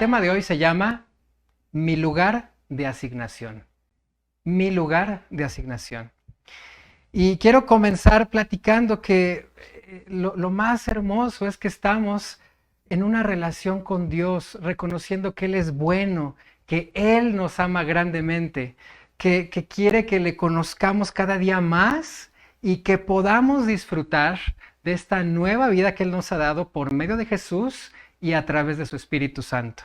tema de hoy se llama Mi lugar de asignación. Mi lugar de asignación. Y quiero comenzar platicando que lo más hermoso es que estamos en una relación con Dios, reconociendo que Él es bueno, que Él nos ama grandemente, que quiere que le conozcamos cada día más y que podamos disfrutar de esta nueva vida que Él nos ha dado por medio de Jesús y a través de su Espíritu Santo.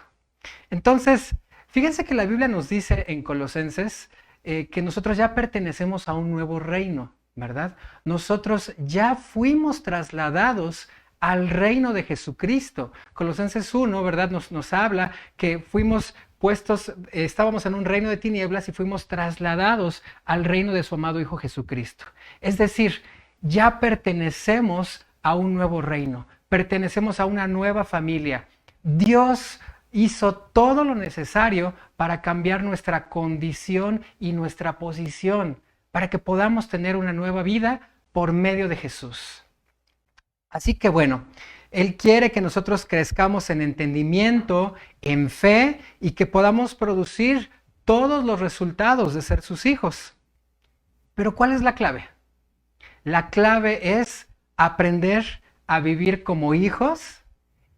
Entonces, fíjense que la Biblia nos dice en Colosenses que nosotros ya pertenecemos a un nuevo reino, ¿verdad? Nosotros ya fuimos trasladados al reino de Jesucristo. Colosenses 1, ¿verdad? Nos habla que fuimos puestos, estábamos en un reino de tinieblas y fuimos trasladados al reino de su amado Hijo Jesucristo. Es decir, ya pertenecemos a un nuevo reino, pertenecemos a una nueva familia. Dios hizo todo lo necesario para cambiar nuestra condición y nuestra posición, para que podamos tener una nueva vida por medio de Jesús. Así que bueno, Él quiere que nosotros crezcamos en entendimiento, en fe y que podamos producir todos los resultados de ser sus hijos. Pero ¿cuál es la clave? La clave es aprender a vivir como hijos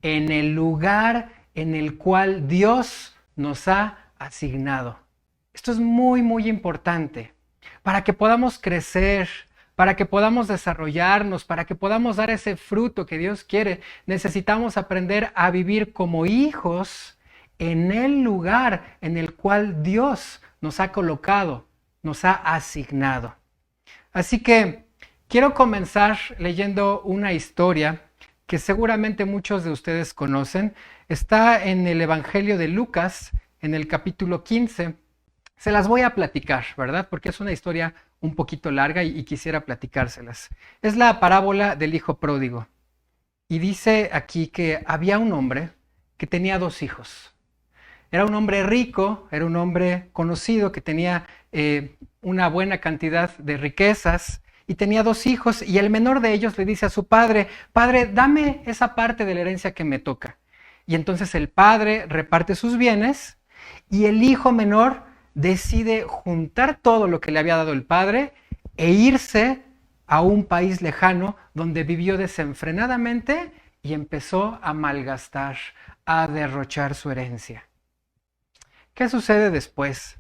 en el lugar en el cual Dios nos ha asignado. Esto es muy, muy importante para que podamos crecer, para que podamos desarrollarnos, para que podamos dar ese fruto que Dios quiere. Necesitamos aprender a vivir como hijos en el lugar en el cual Dios nos ha colocado, nos ha asignado. Así que quiero comenzar leyendo una historia que seguramente muchos de ustedes conocen. Está en el Evangelio de Lucas, en el capítulo 15. Se las voy a platicar, ¿verdad? Porque es una historia un poquito larga y quisiera platicárselas. Es la parábola del hijo pródigo. Y dice aquí que había un hombre que tenía 2 hijos. Era un hombre rico, era un hombre conocido que tenía una buena cantidad de riquezas y tenía 2 hijos y el menor de ellos le dice a su padre, padre, dame esa parte de la herencia que me toca. Y entonces el padre reparte sus bienes y el hijo menor decide juntar todo lo que le había dado el padre e irse a un país lejano donde vivió desenfrenadamente y empezó a malgastar, a derrochar su herencia. ¿Qué sucede después?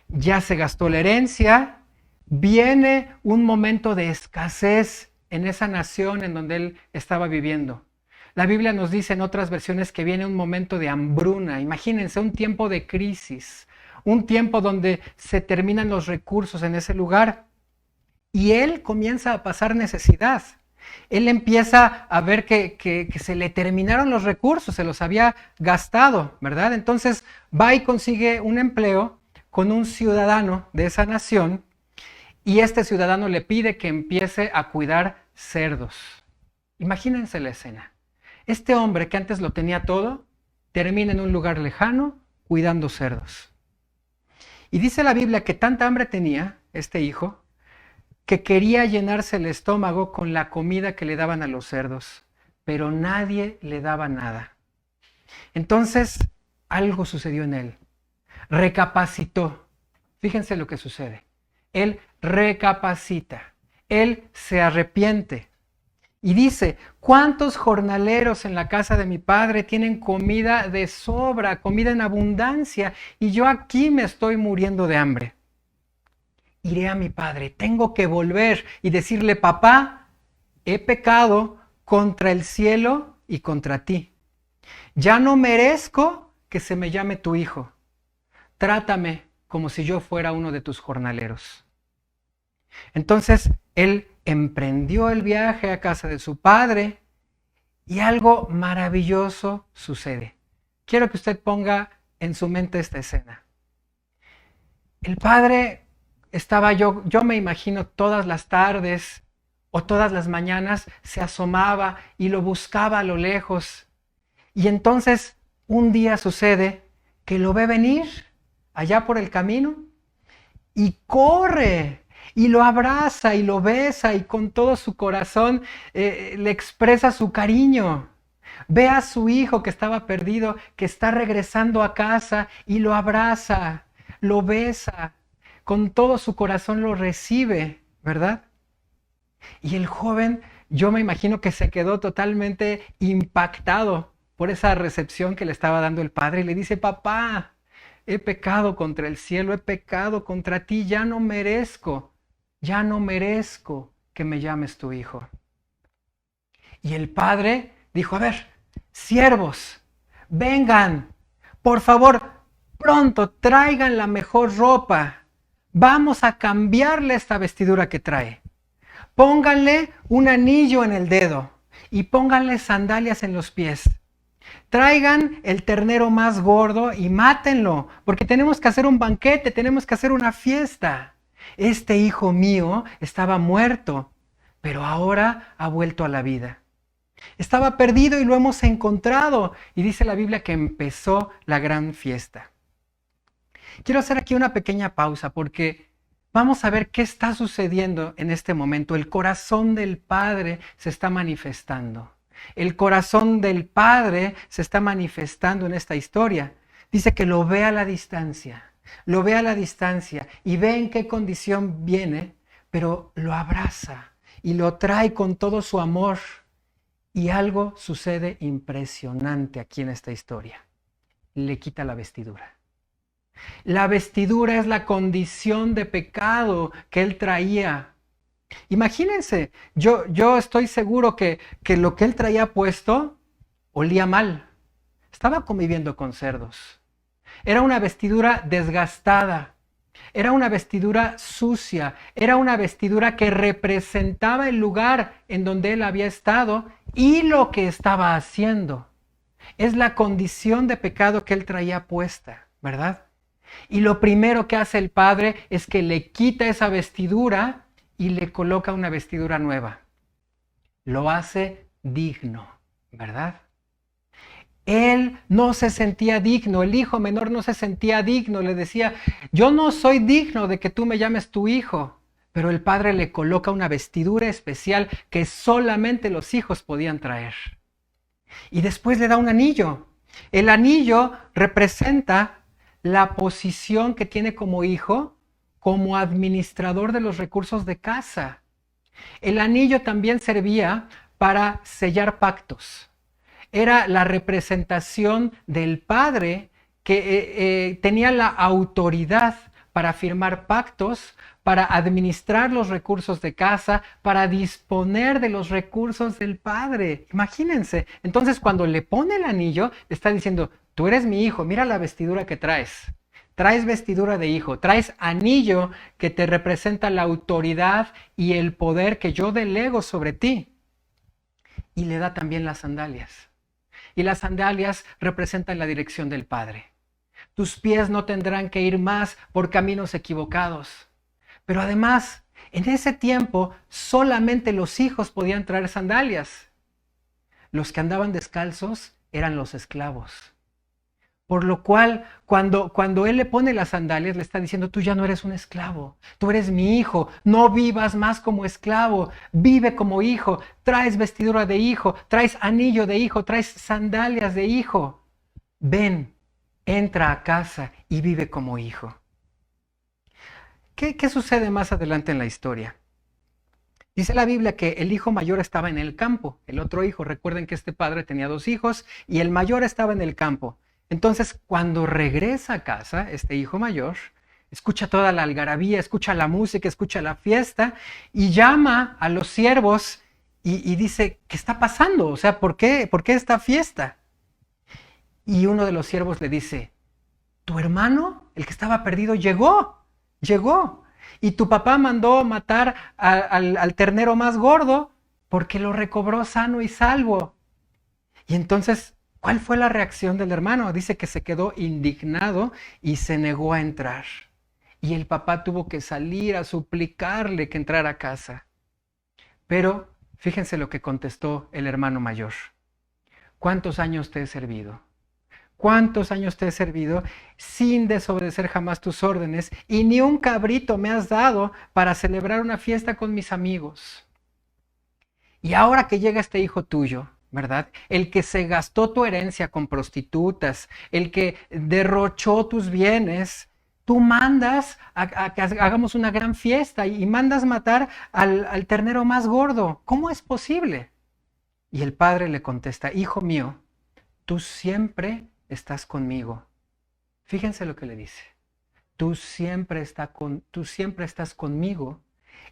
Ya se gastó la herencia, viene un momento de escasez en esa nación en donde él estaba viviendo. La Biblia nos dice en otras versiones que viene un momento de hambruna. Imagínense, un tiempo de crisis, un tiempo donde se terminan los recursos en ese lugar. Y él comienza a pasar necesidad. Él empieza a ver que se le terminaron los recursos, se los había gastado, ¿verdad? Entonces va y consigue un empleo con un ciudadano de esa nación y este ciudadano le pide que empiece a cuidar cerdos. Imagínense la escena. Este hombre que antes lo tenía todo, termina en un lugar lejano cuidando cerdos. Y dice la Biblia que tanta hambre tenía este hijo que quería llenarse el estómago con la comida que le daban a los cerdos, pero nadie le daba nada. Entonces algo sucedió en él. Recapacitó. Fíjense lo que sucede. Él recapacita. Él se arrepiente. Y dice, ¿cuántos jornaleros en la casa de mi padre tienen comida de sobra, comida en abundancia? Y yo aquí me estoy muriendo de hambre. Iré a mi padre, tengo que volver y decirle, papá, he pecado contra el cielo y contra ti. Ya no merezco que se me llame tu hijo. Trátame como si yo fuera uno de tus jornaleros. Entonces él emprendió el viaje a casa de su padre y algo maravilloso sucede. Quiero que usted ponga en su mente esta escena. El padre estaba, yo me imagino todas las tardes o todas las mañanas se asomaba y lo buscaba a lo lejos. Y entonces un día sucede que lo ve venir allá por el camino y corre y lo abraza y lo besa y con todo su corazón le expresa su cariño. Ve a su hijo que estaba perdido, que está regresando a casa y lo abraza, lo besa, con todo su corazón lo recibe, ¿verdad? Y el joven, yo me imagino que se quedó totalmente impactado por esa recepción que le estaba dando el padre y le dice, papá, he pecado contra el cielo, he pecado contra ti, ya no merezco que me llames tu hijo. Y el padre dijo, a ver, siervos, vengan, por favor, pronto traigan la mejor ropa. Vamos a cambiarle esta vestidura que trae. Pónganle un anillo en el dedo y pónganle sandalias en los pies. Traigan el ternero más gordo y mátenlo, porque tenemos que hacer un banquete, tenemos que hacer una fiesta. Este hijo mío estaba muerto, pero ahora ha vuelto a la vida. Estaba perdido y lo hemos encontrado. Y dice la Biblia que empezó la gran fiesta. Quiero hacer aquí una pequeña pausa porque vamos a ver qué está sucediendo en este momento. El corazón del Padre se está manifestando. El corazón del Padre se está manifestando en esta historia. Dice que lo ve a la distancia. Lo ve a la distancia y ve en qué condición viene, pero lo abraza y lo trae con todo su amor. Y algo sucede impresionante aquí en esta historia. Le quita la vestidura. La vestidura es la condición de pecado que él traía. Imagínense, yo estoy seguro que lo que él traía puesto olía mal. Estaba conviviendo con cerdos. Era una vestidura desgastada. Era una vestidura sucia, era una vestidura que representaba el lugar en donde él había estado y lo que estaba haciendo. Es la condición de pecado que él traía puesta, ¿verdad? Y lo primero que hace el Padre es que le quita esa vestidura y le coloca una vestidura nueva. Lo hace digno, ¿verdad? Él no se sentía digno, el hijo menor no se sentía digno, le decía, yo no soy digno de que tú me llames tu hijo, pero el padre le coloca una vestidura especial que solamente los hijos podían traer. Y después le da un anillo. El anillo representa la posición que tiene como hijo, como administrador de los recursos de casa. El anillo también servía para sellar pactos. Era la representación del padre que tenía la autoridad para firmar pactos, para administrar los recursos de casa, para disponer de los recursos del padre. Imagínense. Entonces, cuando le pone el anillo, le está diciendo, tú eres mi hijo, mira la vestidura que traes. Traes vestidura de hijo, traes anillo que te representa la autoridad y el poder que yo delego sobre ti. Y le da también las sandalias. Y las sandalias representan la dirección del Padre. Tus pies no tendrán que ir más por caminos equivocados. Pero además, en ese tiempo, solamente los hijos podían traer sandalias. Los que andaban descalzos eran los esclavos. Por lo cual, cuando él le pone las sandalias, le está diciendo, tú ya no eres un esclavo, tú eres mi hijo, no vivas más como esclavo, vive como hijo, traes vestidura de hijo, traes anillo de hijo, traes sandalias de hijo. Ven, entra a casa y vive como hijo. ¿Qué sucede más adelante en la historia? Dice la Biblia que el hijo mayor estaba en el campo, el otro hijo, recuerden que este padre tenía 2 hijos y el mayor estaba en el campo. Entonces, cuando regresa a casa, este hijo mayor, escucha toda la algarabía, escucha la música, escucha la fiesta y llama a los siervos y dice, ¿qué está pasando? O sea, ¿por qué esta fiesta? Y uno de los siervos le dice, tu hermano, el que estaba perdido, llegó. Y tu papá mandó matar al ternero más gordo porque lo recobró sano y salvo. Y entonces, ¿cuál fue la reacción del hermano? Dice que se quedó indignado y se negó a entrar. Y el papá tuvo que salir a suplicarle que entrara a casa. Pero fíjense lo que contestó el hermano mayor. ¿Cuántos años te he servido? ¿Cuántos años te he servido sin desobedecer jamás tus órdenes? Y ni un cabrito me has dado para celebrar una fiesta con mis amigos. Y ahora que llega este hijo tuyo, ¿verdad? El que se gastó tu herencia con prostitutas, el que derrochó tus bienes, tú mandas a que hagamos una gran fiesta y mandas matar al ternero más gordo. ¿Cómo es posible? Y el padre le contesta, hijo mío, tú siempre estás conmigo. Fíjense lo que le dice. Tú siempre estás conmigo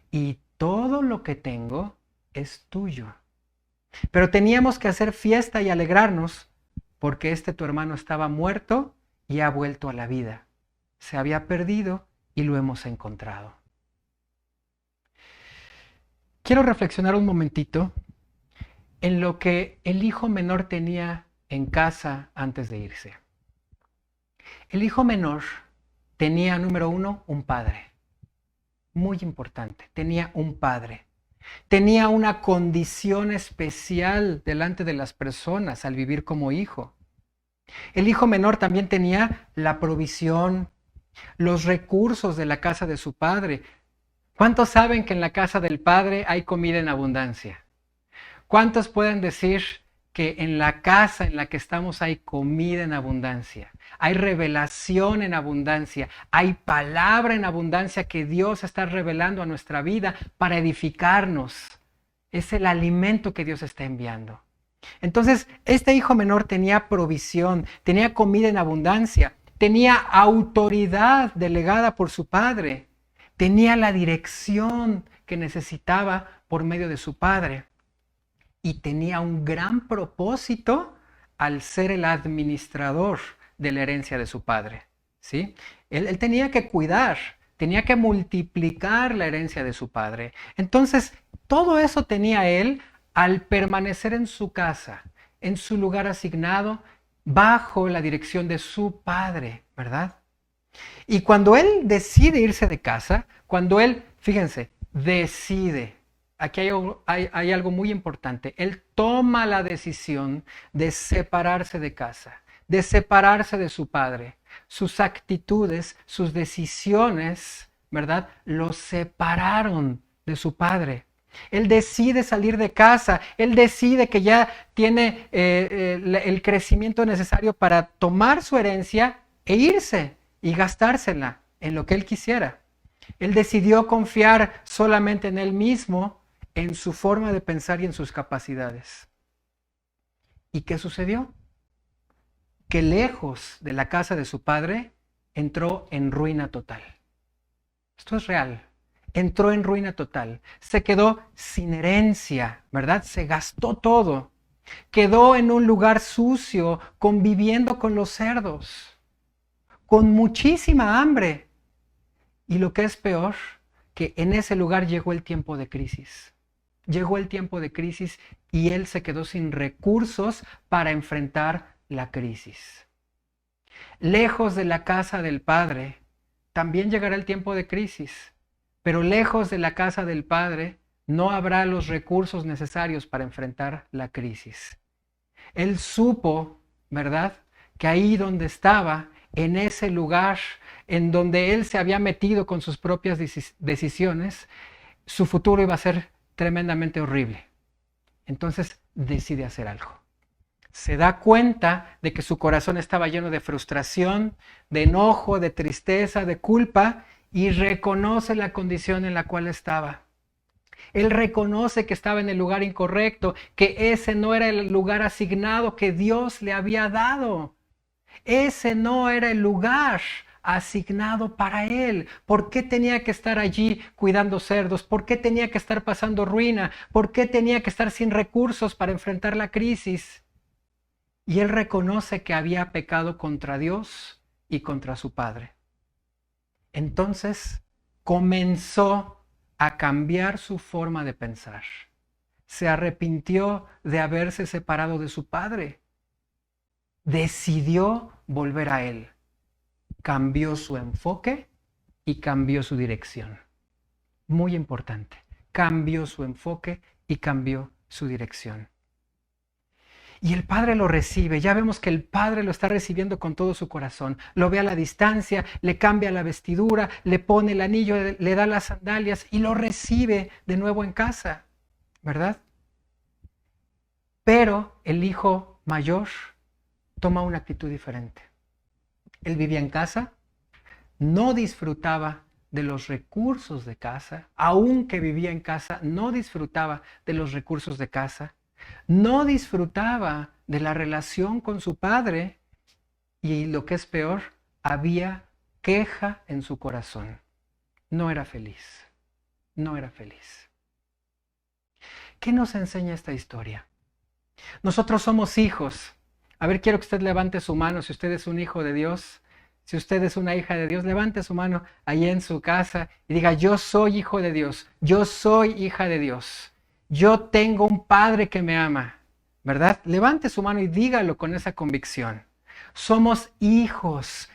y todo lo que tengo es tuyo. Pero teníamos que hacer fiesta y alegrarnos porque tu hermano estaba muerto y ha vuelto a la vida. Se había perdido y lo hemos encontrado. Quiero reflexionar un momentito en lo que el hijo menor tenía en casa antes de irse. El hijo menor tenía, número uno, un padre. Muy importante, tenía un padre. Tenía una condición especial delante de las personas al vivir como hijo. El hijo menor también tenía la provisión, los recursos de la casa de su padre. ¿Cuántos saben que en la casa del padre hay comida en abundancia? ¿Cuántos pueden decir que en la casa en la que estamos hay comida en abundancia? Hay revelación en abundancia, hay palabra en abundancia que Dios está revelando a nuestra vida para edificarnos. Es el alimento que Dios está enviando. Entonces, este hijo menor tenía provisión, tenía comida en abundancia, tenía autoridad delegada por su padre, tenía la dirección que necesitaba por medio de su padre y tenía un gran propósito al ser el administrador de la herencia de su padre, ¿sí? Él tenía que cuidar, tenía que multiplicar la herencia de su padre. Entonces, todo eso tenía él al permanecer en su casa, en su lugar asignado, bajo la dirección de su padre, ¿verdad? Y cuando él decide irse de casa, cuando él, fíjense, decide, aquí hay algo muy importante, él toma la decisión de separarse de casa, de separarse de su padre. Sus actitudes, sus decisiones, ¿verdad? Lo separaron de su padre. Él decide salir de casa, él decide que ya tiene el crecimiento necesario para tomar su herencia e irse y gastársela en lo que él quisiera. Él decidió confiar solamente en él mismo, en su forma de pensar y en sus capacidades. ¿Y qué sucedió? Que lejos de la casa de su padre, entró en ruina total. Esto es real. Entró en ruina total. Se quedó sin herencia, ¿verdad? Se gastó todo. Quedó en un lugar sucio, conviviendo con los cerdos, con muchísima hambre. Y lo que es peor, que en ese lugar llegó el tiempo de crisis. Llegó el tiempo de crisis y él se quedó sin recursos para enfrentar la crisis. Lejos de la casa del Padre, también llegará el tiempo de crisis, pero lejos de la casa del Padre no habrá los recursos necesarios para enfrentar la crisis. Él supo, ¿verdad?, que ahí donde estaba, en ese lugar en donde él se había metido con sus propias decisiones, su futuro iba a ser tremendamente horrible. Entonces decide hacer algo. Se da cuenta de que su corazón estaba lleno de frustración, de enojo, de tristeza, de culpa, y reconoce la condición en la cual estaba. Él reconoce que estaba en el lugar incorrecto, que ese no era el lugar asignado que Dios le había dado. Ese no era el lugar asignado para él. ¿Por qué tenía que estar allí cuidando cerdos? ¿Por qué tenía que estar pasando ruina? ¿Por qué tenía que estar sin recursos para enfrentar la crisis? Y él reconoce que había pecado contra Dios y contra su padre. Entonces comenzó a cambiar su forma de pensar. Se arrepintió de haberse separado de su padre. Decidió volver a él. Cambió su enfoque y cambió su dirección. Muy importante. Cambió su enfoque y cambió su dirección. Y el padre lo recibe. Ya vemos que el padre lo está recibiendo con todo su corazón. Lo ve a la distancia, le cambia la vestidura, le pone el anillo, le da las sandalias y lo recibe de nuevo en casa, ¿verdad? Pero el hijo mayor toma una actitud diferente. Él vivía en casa, no disfrutaba de los recursos de casa, aunque vivía en casa, no disfrutaba de los recursos de casa, no disfrutaba de la relación con su padre y lo que es peor, había queja en su corazón. No era feliz, no era feliz. ¿Qué nos enseña esta historia? Nosotros somos hijos. A ver, quiero que usted levante su mano si usted es un hijo de Dios. Si usted es una hija de Dios, levante su mano ahí en su casa y diga, yo soy hijo de Dios, yo soy hija de Dios, yo tengo un Padre que me ama, ¿verdad? Levante su mano y dígalo con esa convicción. Somos hijos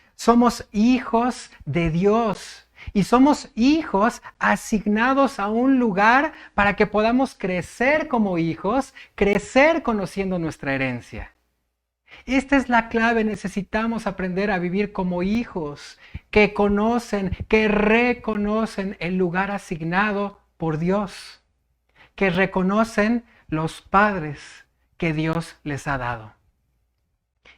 de Dios y somos hijos asignados a un lugar para que podamos crecer como hijos, crecer conociendo nuestra herencia. Esta es la clave, necesitamos aprender a vivir como hijos que conocen, que reconocen el lugar asignado por Dios, que reconocen los padres que Dios les ha dado.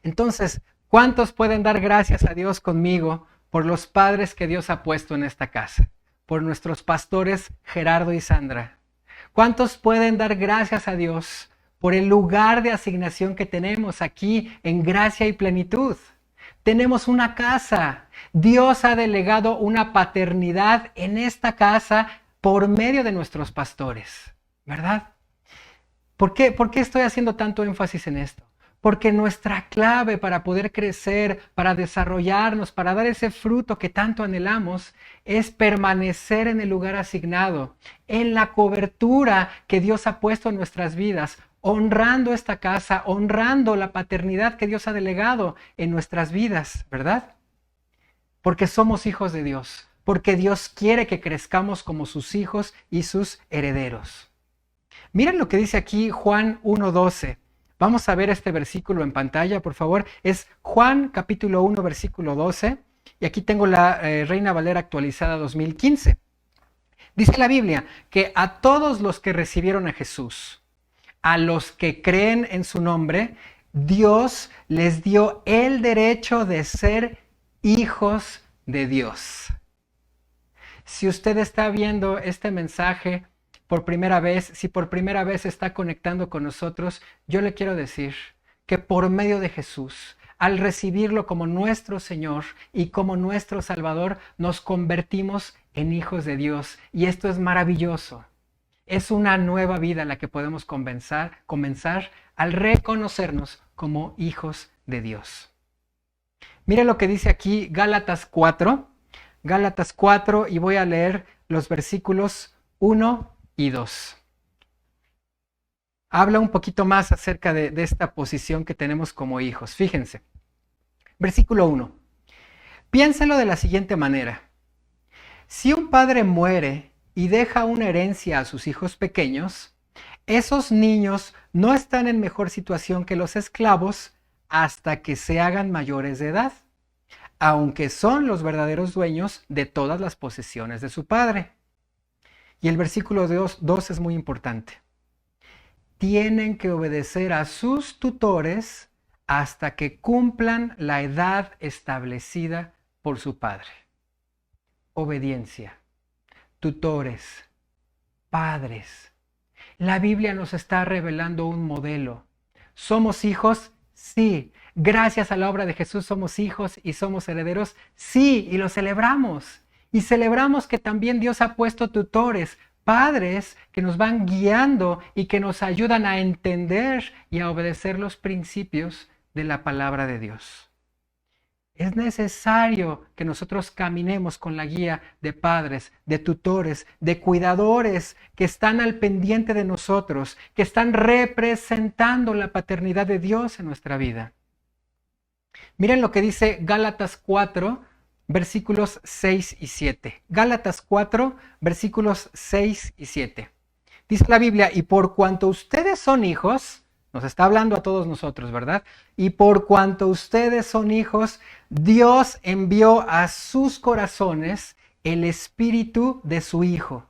Entonces, ¿cuántos pueden dar gracias a Dios conmigo por los padres que Dios ha puesto en esta casa? Por nuestros pastores Gerardo y Sandra. ¿Cuántos pueden dar gracias a Dios por el lugar de asignación que tenemos aquí en gracia y plenitud? Tenemos una casa. Dios ha delegado una paternidad en esta casa por medio de nuestros pastores, ¿verdad? ¿Por qué estoy haciendo tanto énfasis en esto? Porque nuestra clave para poder crecer, para desarrollarnos, para dar ese fruto que tanto anhelamos, es permanecer en el lugar asignado, en la cobertura que Dios ha puesto en nuestras vidas, honrando esta casa, honrando la paternidad que Dios ha delegado en nuestras vidas, ¿verdad? Porque somos hijos de Dios, porque Dios quiere que crezcamos como sus hijos y sus herederos. Miren lo que dice aquí Juan 1:12. Vamos a ver este versículo en pantalla, por favor. Es Juan capítulo 1, versículo 12. Y aquí tengo la Reina Valera actualizada 2015. Dice la Biblia que a todos los que recibieron a Jesús, a los que creen en su nombre, Dios les dio el derecho de ser hijos de Dios. Si usted está viendo este mensaje por primera vez, si por primera vez está conectando con nosotros, yo le quiero decir que por medio de Jesús, al recibirlo como nuestro Señor y como nuestro Salvador, nos convertimos en hijos de Dios. Y esto es maravilloso. Es una nueva vida la que podemos comenzar al reconocernos como hijos de Dios. Mire lo que dice aquí Gálatas 4. Gálatas 4 y voy a leer los versículos 1 y 2. Habla un poquito más acerca de esta posición que tenemos como hijos. Fíjense. Versículo 1. Piénselo de la siguiente manera. Si un padre muere y deja una herencia a sus hijos pequeños, esos niños no están en mejor situación que los esclavos hasta que se hagan mayores de edad, aunque son los verdaderos dueños de todas las posesiones de su padre. Y el versículo 2 es muy importante. Tienen que obedecer a sus tutores hasta que cumplan la edad establecida por su padre. Obediencia, tutores, padres. La Biblia nos está revelando un modelo. ¿Somos hijos? Sí. Gracias a la obra de Jesús somos hijos y somos herederos. Sí, y lo celebramos. Y celebramos que también Dios ha puesto tutores, padres que nos van guiando y que nos ayudan a entender y a obedecer los principios de la palabra de Dios. Es necesario que nosotros caminemos con la guía de padres, de tutores, de cuidadores que están al pendiente de nosotros, que están representando la paternidad de Dios en nuestra vida. Miren lo que dice Gálatas 4, versículos 6 y 7. Gálatas 4, versículos 6 y 7. Dice la Biblia, y por cuanto ustedes son hijos, nos está hablando a todos nosotros, ¿verdad? Y por cuanto ustedes son hijos, Dios envió a sus corazones el espíritu de su Hijo,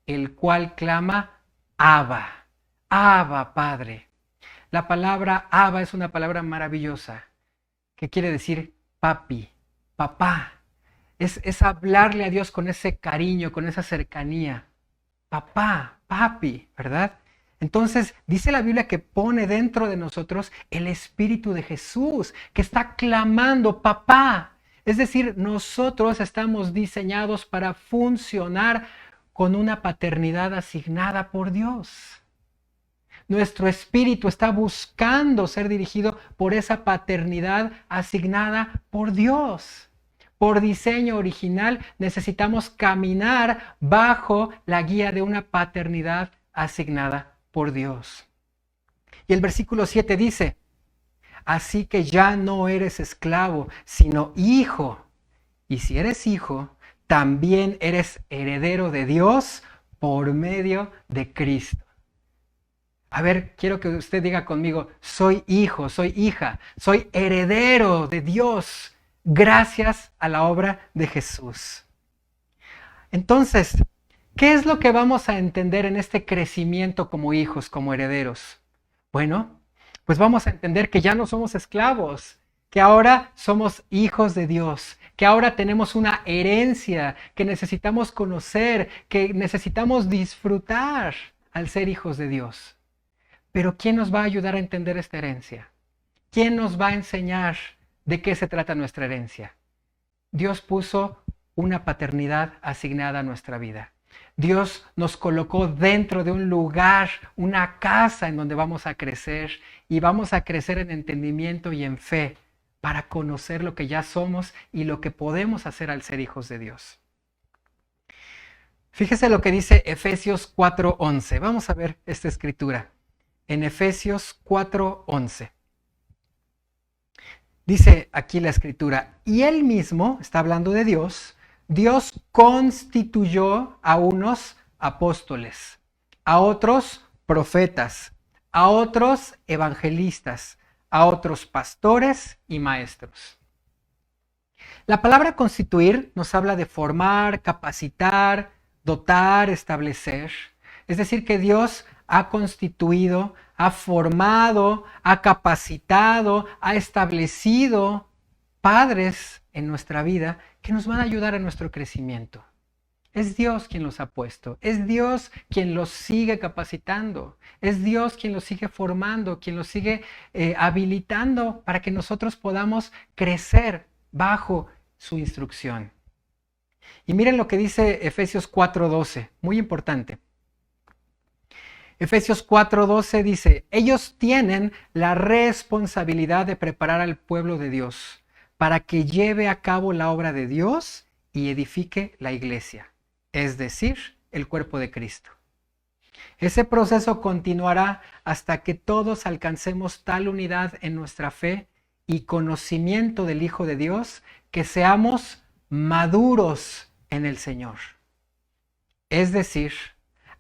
el cual clama, Abba, Abba, Padre. La palabra Abba es una palabra maravillosa que quiere decir papi, papá. Es hablarle a Dios con ese cariño, con esa cercanía. Papá, papi, ¿verdad? Entonces dice la Biblia que pone dentro de nosotros el Espíritu de Jesús, que está clamando, papá. Es decir, nosotros estamos diseñados para funcionar con una paternidad asignada por Dios. Nuestro espíritu está buscando ser dirigido por esa paternidad asignada por Dios. Por diseño original necesitamos caminar bajo la guía de una paternidad asignada por Dios. Y el versículo 7 dice, así que ya no eres esclavo, sino hijo. Y si eres hijo, también eres heredero de Dios por medio de Cristo. A ver, quiero que usted diga conmigo, soy hijo, soy hija, soy heredero de Dios gracias a la obra de Jesús. Entonces, ¿qué es lo que vamos a entender en este crecimiento como hijos, como herederos? Bueno, pues vamos a entender que ya no somos esclavos, que ahora somos hijos de Dios, que ahora tenemos una herencia que necesitamos conocer, que necesitamos disfrutar al ser hijos de Dios. Pero ¿quién nos va a ayudar a entender esta herencia? ¿Quién nos va a enseñar de qué se trata nuestra herencia? Dios puso una paternidad asignada a nuestra vida. Dios nos colocó dentro de un lugar, una casa en donde vamos a crecer y vamos a crecer en entendimiento y en fe para conocer lo que ya somos y lo que podemos hacer al ser hijos de Dios. Fíjese lo que dice Efesios 4:11. Vamos a ver esta escritura. En Efesios 4:11. Dice aquí la escritura, y él mismo, está hablando de Dios, Dios constituyó a unos apóstoles, a otros profetas, a otros evangelistas, a otros pastores y maestros. La palabra constituir nos habla de formar, capacitar, dotar, establecer. Es decir, que Dios ha constituido, ha formado, ha capacitado, ha establecido padres en nuestra vida que nos van a ayudar a nuestro crecimiento. Es Dios quien los ha puesto, es Dios quien los sigue capacitando, es Dios quien los sigue formando, quien los sigue habilitando para que nosotros podamos crecer bajo su instrucción. Y miren lo que dice Efesios 4:12, muy importante. Efesios 4:12 dice, ellos tienen la responsabilidad de preparar al pueblo de Dios para que lleve a cabo la obra de Dios y edifique la iglesia, es decir, el cuerpo de Cristo. Ese proceso continuará hasta que todos alcancemos tal unidad en nuestra fe y conocimiento del Hijo de Dios que seamos maduros en el Señor. Es decir,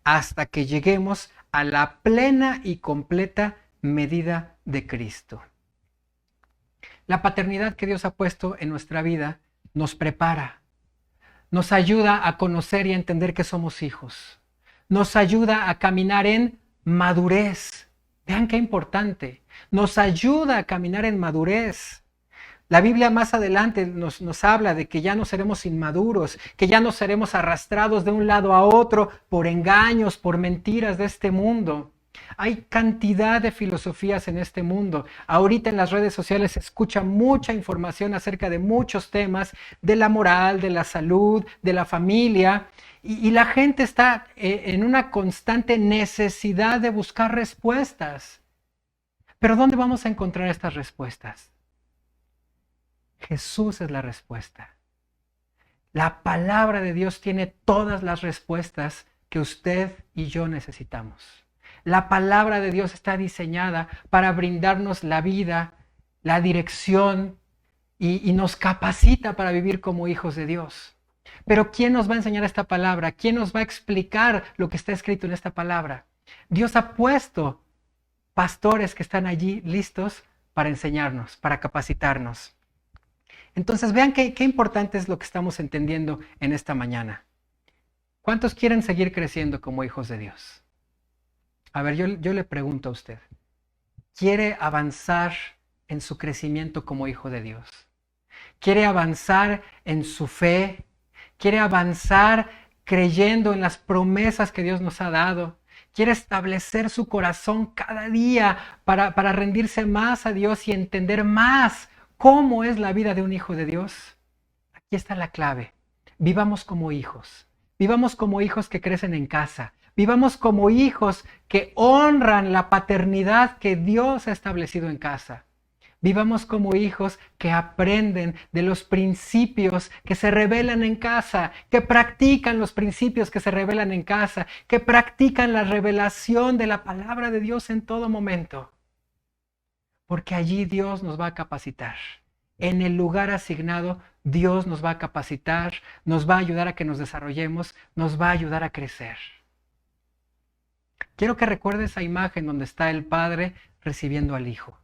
hasta que lleguemos a la plena y completa medida de Cristo. La paternidad que Dios ha puesto en nuestra vida nos prepara, nos ayuda a conocer y a entender que somos hijos, nos ayuda a caminar en madurez. Vean qué importante, nos ayuda a caminar en madurez. La Biblia más adelante nos habla de que ya no seremos inmaduros, que ya no seremos arrastrados de un lado a otro por engaños, por mentiras de este mundo. Hay cantidad de filosofías en este mundo. Ahorita en las redes sociales se escucha mucha información acerca de muchos temas, de la moral, de la salud, de la familia. Y la gente está en una constante necesidad de buscar respuestas. Pero ¿dónde vamos a encontrar estas respuestas? Jesús es la respuesta. La palabra de Dios tiene todas las respuestas que usted y yo necesitamos. La palabra de Dios está diseñada para brindarnos la vida, la dirección y nos capacita para vivir como hijos de Dios. Pero ¿quién nos va a enseñar esta palabra? ¿Quién nos va a explicar lo que está escrito en esta palabra? Dios ha puesto pastores que están allí listos para enseñarnos, para capacitarnos. Entonces vean qué importante es lo que estamos entendiendo en esta mañana. ¿Cuántos quieren seguir creciendo como hijos de Dios? A ver, yo le pregunto a usted. quiere avanzar en su crecimiento como hijo de Dios. Quiere avanzar en su fe, quiere avanzar creyendo en las promesas que Dios nos ha dado. Quiere establecer su corazón cada día para rendirse más a Dios y entender más cómo es la vida de un hijo de Dios. Aquí está la clave. Vivamos como hijos. Vivamos como hijos que crecen en casa. Vivamos como hijos que honran la paternidad que Dios ha establecido en casa. Vivamos como hijos que aprenden de los principios que se revelan en casa, que practican los principios que se revelan en casa, que practican la revelación de la palabra de Dios en todo momento. Porque allí Dios nos va a capacitar. En el lugar asignado, Dios nos va a capacitar, nos va a ayudar a que nos desarrollemos, nos va a ayudar a crecer. Quiero que recuerdes esa imagen donde está el Padre recibiendo al Hijo.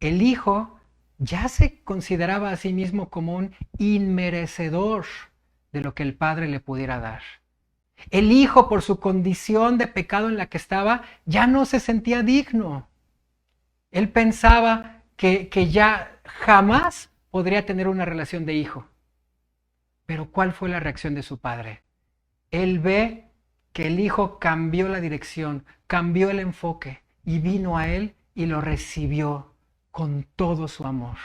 El Hijo ya se consideraba a sí mismo como un inmerecedor de lo que el Padre le pudiera dar. El Hijo, por su condición de pecado en la que estaba, ya no se sentía digno. Él pensaba que ya jamás podría tener una relación de hijo. Pero ¿cuál fue la reacción de su padre? Él ve que el hijo cambió la dirección, cambió el enfoque y vino a él y lo recibió con todo su amor.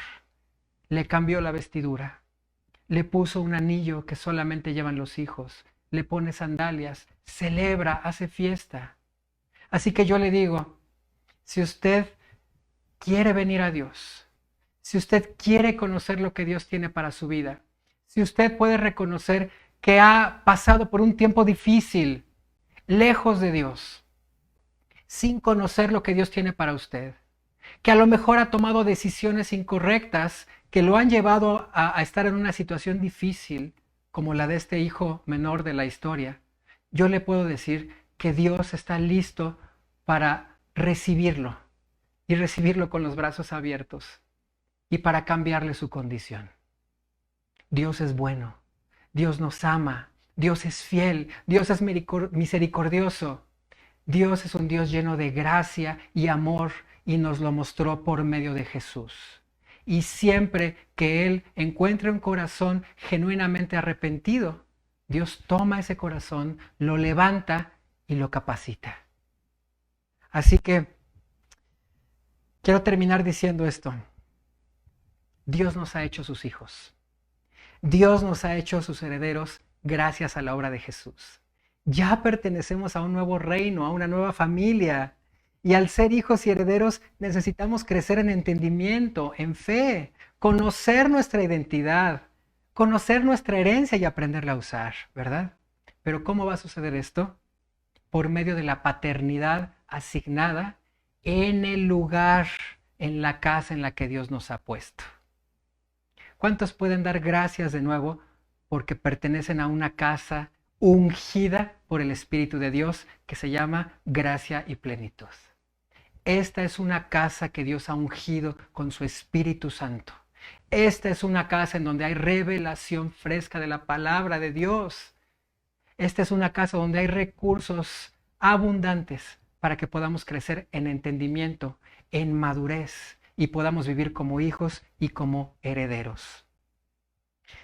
Le cambió la vestidura, le puso un anillo que solamente llevan los hijos, le pone sandalias, celebra, hace fiesta. Así que yo le digo, si usted quiere venir a Dios, si usted quiere conocer lo que Dios tiene para su vida, si usted puede reconocer que ha pasado por un tiempo difícil, lejos de Dios, sin conocer lo que Dios tiene para usted, que a lo mejor ha tomado decisiones incorrectas que lo han llevado a estar en una situación difícil, como la de este hijo menor de la historia, yo le puedo decir que Dios está listo para recibirlo y recibirlo con los brazos abiertos y para cambiarle su condición. Dios es bueno, Dios nos ama, Dios es fiel, Dios es misericordioso. Dios es un Dios lleno de gracia y amor y nos lo mostró por medio de Jesús. Y siempre que Él encuentre un corazón genuinamente arrepentido, Dios toma ese corazón, lo levanta y lo capacita. Así que quiero terminar diciendo esto. Dios nos ha hecho sus hijos. Dios nos ha hecho sus herederos gracias a la obra de Jesús. Ya pertenecemos a un nuevo reino, a una nueva familia. Y al ser hijos y herederos necesitamos crecer en entendimiento, en fe, conocer nuestra identidad, conocer nuestra herencia y aprenderla a usar, ¿verdad? Pero ¿cómo va a suceder esto? Por medio de la paternidad asignada en el lugar, en la casa en la que Dios nos ha puesto. ¿Cuántos pueden dar gracias de nuevo porque pertenecen a una casa ungida por el Espíritu de Dios que se llama gracia y plenitud? Esta es una casa que Dios ha ungido con su Espíritu Santo. Esta es una casa en donde hay revelación fresca de la palabra de Dios. Esta es una casa donde hay recursos abundantes para que podamos crecer en entendimiento, en madurez y podamos vivir como hijos y como herederos.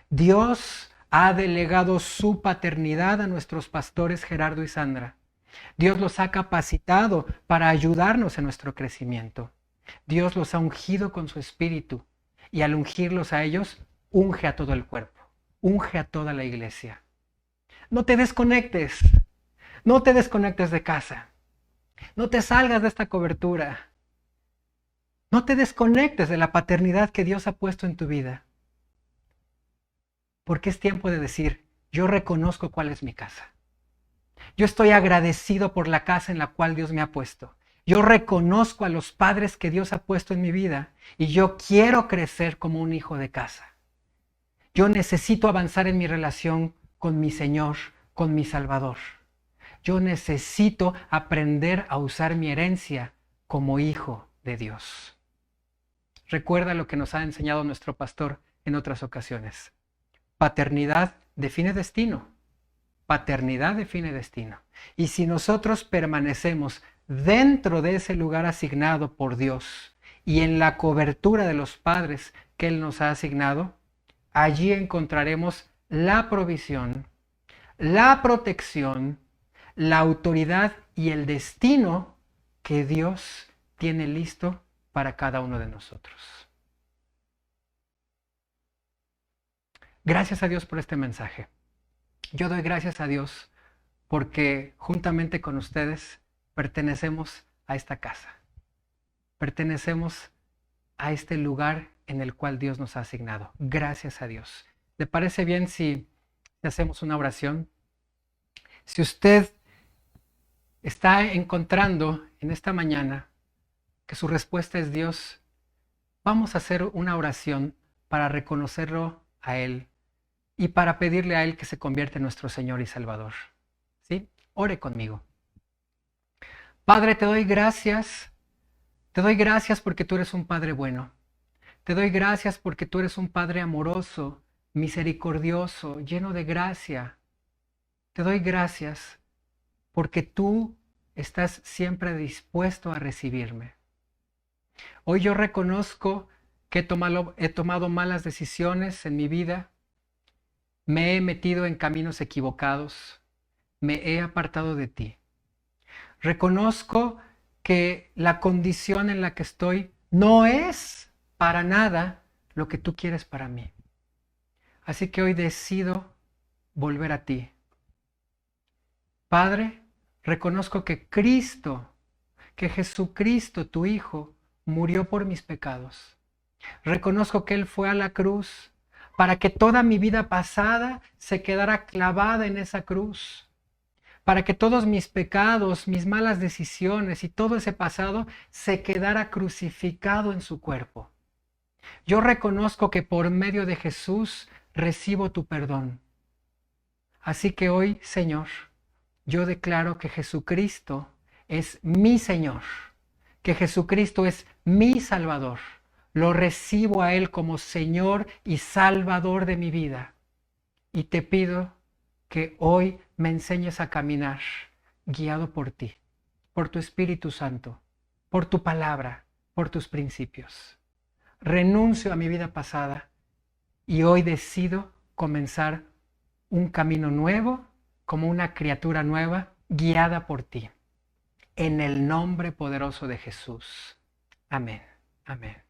Dios ha delegado su paternidad a nuestros pastores Gerardo y Sandra. Dios los ha capacitado para ayudarnos en nuestro crecimiento. Dios los ha ungido con su espíritu y al ungirlos a ellos, unge a todo el cuerpo, unge a toda la iglesia. No te desconectes, no te desconectes de casa, no te salgas de esta cobertura, no te desconectes de la paternidad que Dios ha puesto en tu vida. Porque es tiempo de decir, yo reconozco cuál es mi casa. Yo estoy agradecido por la casa en la cual Dios me ha puesto. Yo reconozco a los padres que Dios ha puesto en mi vida y yo quiero crecer como un hijo de casa. Yo necesito avanzar en mi relación con mi Señor, con mi Salvador. Yo necesito aprender a usar mi herencia como hijo de Dios. Recuerda lo que nos ha enseñado nuestro pastor en otras ocasiones. Paternidad define destino. Paternidad define destino. Y si nosotros permanecemos dentro de ese lugar asignado por Dios y en la cobertura de los padres que Él nos ha asignado, allí encontraremos la provisión, la protección, la autoridad y el destino que Dios tiene listo para cada uno de nosotros. Gracias a Dios por este mensaje. Yo doy gracias a Dios porque juntamente con ustedes pertenecemos a esta casa. Pertenecemos a este lugar en el cual Dios nos ha asignado. Gracias a Dios. ¿Le parece bien si hacemos una oración? Si usted está encontrando en esta mañana que su respuesta es Dios, vamos a hacer una oración para reconocerlo a Él y para pedirle a Él que se convierta en nuestro Señor y Salvador. ¿Sí? Ore conmigo. Padre, te doy gracias. Te doy gracias porque tú eres un Padre bueno. Te doy gracias porque tú eres un Padre amoroso, misericordioso, lleno de gracia. Te doy gracias porque tú estás siempre dispuesto a recibirme. Hoy yo reconozco que he tomado malas decisiones en mi vida, me he metido en caminos equivocados, me he apartado de ti. Reconozco que la condición en la que estoy no es para nada lo que tú quieres para mí. Así que hoy decido volver a ti. Padre, reconozco que Jesucristo, tu Hijo, murió por mis pecados. Reconozco que Él fue a la cruz para que toda mi vida pasada se quedara clavada en esa cruz. Para que todos mis pecados, mis malas decisiones y todo ese pasado se quedara crucificado en su cuerpo. Yo reconozco que por medio de Jesús recibo tu perdón. Así que hoy, Señor, yo declaro que Jesucristo es mi Señor, que Jesucristo es mi Salvador. Lo recibo a Él como Señor y Salvador de mi vida. Y te pido que hoy me enseñes a caminar guiado por ti, por tu Espíritu Santo, por tu palabra, por tus principios. Renuncio a mi vida pasada y hoy decido comenzar un camino nuevo, como una criatura nueva, guiada por ti. En el nombre poderoso de Jesús. Amén. Amén.